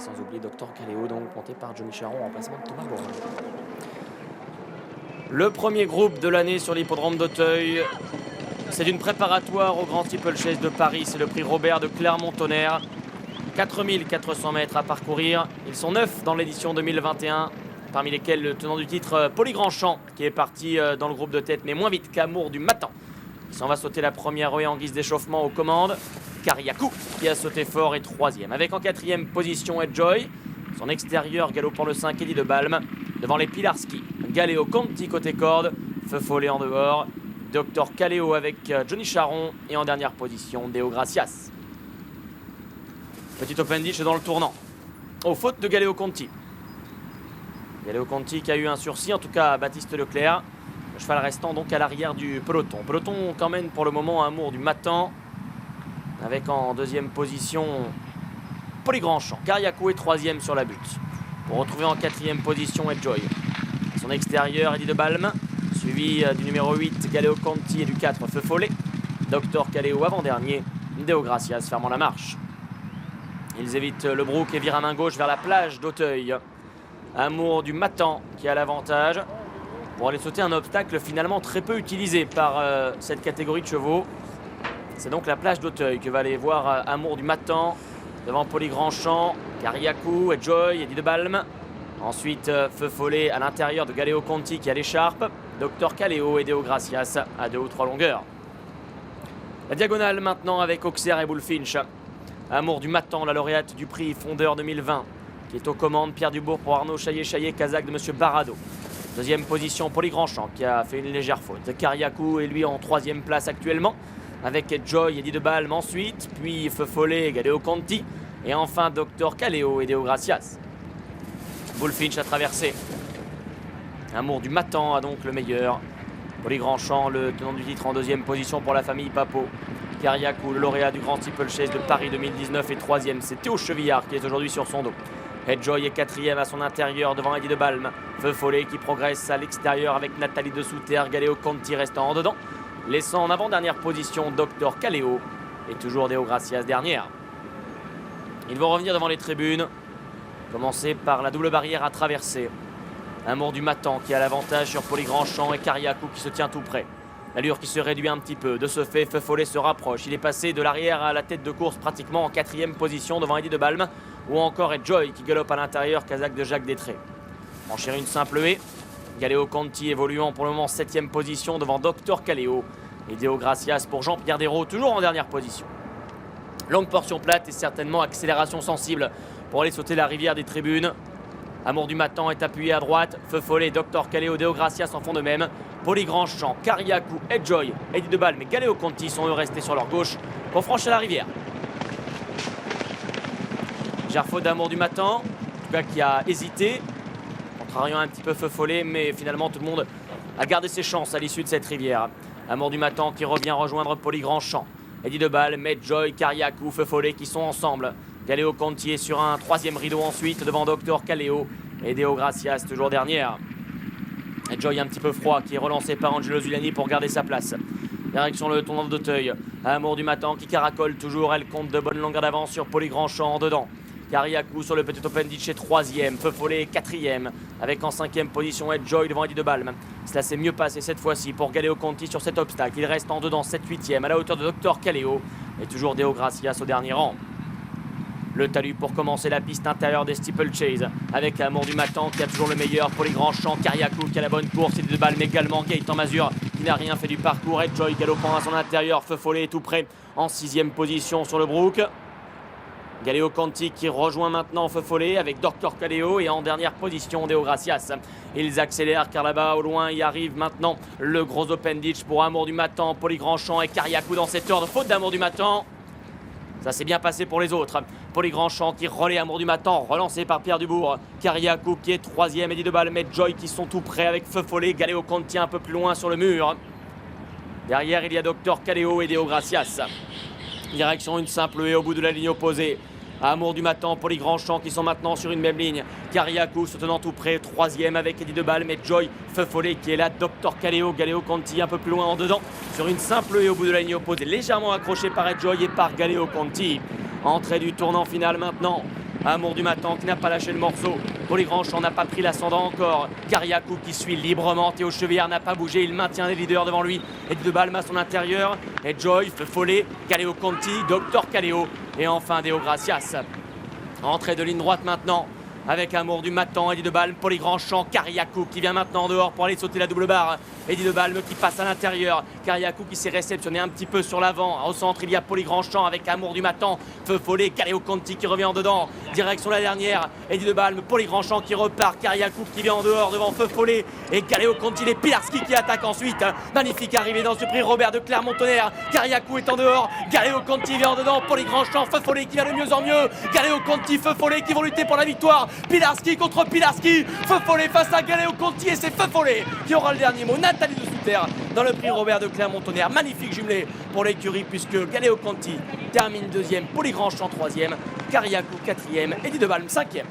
Et sans oublier Dr Caléo, donc monté par Johnny Charon en remplacement de Thomas Bourg. Le premier groupe de l'année sur l'hippodrome d'Auteuil. C'est une préparatoire au Grand Steeplechase de Paris. C'est le prix Robert de Clermont-Tonnerre. 4400 mètres à parcourir. Ils sont 9 dans l'édition 2021. Parmi lesquels le tenant du titre, Poli Grandchamp, qui est parti dans le groupe de tête, mais moins vite qu'Amour du Matan. Il s'en va sauter la première rouée en guise d'échauffement aux commandes. Kariakou, qui a sauté fort, est troisième. Avec en quatrième position Edjoy. Son extérieur galopant le 5, Eddie de Balme. Devant les Pilarski, Galeo Conti côté corde. Feu Follet en dehors. Dr Caléo avec Johnny Charon. Et en dernière position, Deo Gracias. Petit open ditch dans le tournant. Oh, faute de Galeo Conti. Galeo Conti qui a eu un sursis, en tout cas à Baptiste Leclerc. Le cheval restant donc à l'arrière du peloton. Peloton qu'emmène pour le moment Amour du Matan. Avec en deuxième position Poli Grandchamp. Kariakou est troisième sur la butte. Pour retrouver en quatrième position Edjoy. Son extérieur, Eddie de Balme. Suivi du numéro 8, Galeo Conti et du 4, Feu Follet. Dr Caléo avant-dernier. Deo Gracias fermant la marche. Ils évitent le Brook et virent à main gauche vers la plage d'Auteuil. Amour du Matan qui a l'avantage pour aller sauter un obstacle finalement très peu utilisé par cette catégorie de chevaux. C'est donc la plage d'Auteuil que va aller voir Amour du Matan devant Poli Grandchamp, Kariakou, Edjoy, Eddie de Balme. Ensuite Feu Follet à l'intérieur de Galeo Conti qui a l'écharpe. Dr Caléo et Deo Gracias à 2 ou 3 longueurs. La diagonale maintenant avec Auxerre et Bullfinch. Amour du Matan, la lauréate du prix Fondeur 2020, qui est aux commandes. Pierre Dubourg pour Arnaud Chaillet, Kazakh de Monsieur Barado. Deuxième position, Poli Grandchamp, qui a fait une légère faute. Kariakou est lui en troisième place actuellement, avec Edjoy, Eddie de Balme ensuite, puis Feu Follet, Galeo Conti, et enfin Dr Caléo et Deo Gracias. Bullfinch a traversé. Amour du Matan a donc le meilleur. Poli Grandchamp, le tenant du titre en deuxième position pour la famille Papo. Kariakou, le lauréat du Grand Steeplechase de Paris 2019 et troisième, c'est Théo Chevillard qui est aujourd'hui sur son dos. Edjoy est quatrième à son intérieur devant Eddie de Balme. Feu Follet qui progresse à l'extérieur avec Nathalie de Souterre, Galeo Conti restant en dedans. Laissant en avant-dernière position Dr Caléo et toujours Deo Gracias dernière. Ils vont revenir devant les tribunes. Commencer par la double barrière à traverser. Amour du Matan qui a l'avantage sur Poli Grandchamp et Kariakou qui se tient tout près. L'allure qui se réduit un petit peu. De ce fait, Feu Follet se rapproche. Il est passé de l'arrière à la tête de course pratiquement en quatrième position devant Eddie de Balme. Ou encore Edjoy qui galope à l'intérieur, Kazakh de Jacques Détré. Franchir une simple haie. Galeo Conti évoluant pour le moment 7ème position devant Dr Caléo. Et Deo Gracias pour Jean-Pierre Desraux, toujours en dernière position. Longue portion plate et certainement accélération sensible pour aller sauter la rivière des tribunes. Amour du Matan est appuyé à droite. Feu Follet, Dr Caléo, Deo Gracias en font de même. Poli Grandchamp, Kariakou, Edjoy, Eddie de Balme et Galeo Conti sont eux restés sur leur gauche pour franchir la rivière. Gerfaud d'Amour du Matan, en tout cas qui a hésité, contrariant un petit peu Feu Follet, mais finalement tout le monde a gardé ses chances à l'issue de cette rivière. Amour du Matan qui revient rejoindre Poli Grandchamp. Eddie de Balme, Edjoy, Kariakou, Feu Follet qui sont ensemble. Galeo Conti est sur un troisième rideau ensuite devant Dr Caléo et Deo Gracias toujours dernière. Edjoy un petit peu froid qui est relancé par Angelo Zuliani pour garder sa place. Direction le tournant d'Auteuil. Amour du Matan qui caracole toujours. Elle compte de bonnes longueurs d'avance sur Poli Grandchamp en dedans. Kariakou sur le petit open ditch est troisième. Feu Follet quatrième. Avec en cinquième position Edjoy devant Eddie de Balme. Cela s'est mieux passé cette fois-ci pour Galeo Conti sur cet obstacle. Il reste en dedans 7-8e à la hauteur de Dr Caléo. Et toujours Deo Gracias au dernier rang. Le talus pour commencer la piste intérieure des Steeplechase avec Amour du Matan qui a toujours le meilleur. Poli Grandchamp, Kariakou qui a la bonne course, Eddie de Balme également, Gaëtan Mazur qui n'a rien fait du parcours. Edjoy galopant à son intérieur, Feu Follet est tout près en 6e position sur le Brook. Galeo Conti qui rejoint maintenant Feu Follet avec Dr Caléo et en dernière position Deo Gracias. Ils accélèrent car là-bas au loin y arrive maintenant le gros open ditch pour Amour du Matan, Poli Grandchamp et Kariakou dans cette ordre. Faute d'Amour du Matan. Ça s'est bien passé pour les autres. Poli Grandchamp qui relaie Amour du Matan, relancé par Pierre Dubourg. Kariakou qui est troisième, Eddie de Balme et Edjoy qui sont tout près avec Feu Follet. Galeo Conti un peu plus loin sur le mur. Derrière, il y a Dr Caléo et Deo Gracias. Direction une simple haie au bout de la ligne opposée. Amour du Matan, Poli Grandchamp qui sont maintenant sur une même ligne. Kariakou se tenant tout près, troisième avec Eddie de Balme et Edjoy. Feu Follet qui est là, Dr Caléo, Galeo Conti un peu plus loin en dedans. Sur une simple haie au bout de la ligne opposée, légèrement accroché par Edjoy et par Galeo Conti. Entrée du tournant final maintenant. Amour du Matin qui n'a pas lâché le morceau. Poli Grandchamp n'a pas pris l'ascendant encore. Kariakou qui suit librement. Théo Chevillard n'a pas bougé. Il maintient les leaders devant lui. Eddie de Balme à son intérieur. Et Joy, Follet, Kaleo Conti, Docteur Kaleo. Et enfin Deo Gracias. Entrée de ligne droite maintenant. Avec Amour du Matin, Eddie de Balme, Poli Grandchamp, Kariakou qui vient maintenant en dehors pour aller sauter la double barre. Eddie de Balme qui passe à l'intérieur. Kariakou qui s'est réceptionné un petit peu sur l'avant. Au centre, il y a Poli Grandchamp avec Amour du Matin, Feu Follet, Kaleo Conti qui revient en dedans. Direction la dernière. Eddie de Balme, Poli Grandchamp qui repart. Kariakou qui vient en dehors devant Feu Follet. Et Kaleo Conti, les Pilarski qui attaquent ensuite. Magnifique arrivée dans ce prix Robert de Clermont-Tonnerre. Kariakou est en dehors. Kaleo Conti vient en dedans. Poli Grandchamp, Feu Follet qui vient de mieux en mieux. Kaleo Conti, Feu Follet qui vont lutter pour la victoire. Pilarski contre Pilarski. Feu Follet face à Kaleo Conti et c'est Feu Follet qui aura le dernier mot. Nathalie de Souterre dans le prix Robert de Clermont-Tonnerre. Magnifique jumelé pour l'écurie puisque Kaleo Conti termine deuxième, Poli Grandchamp troisième, Kariakou quatrième, Eddie de Balme cinquième.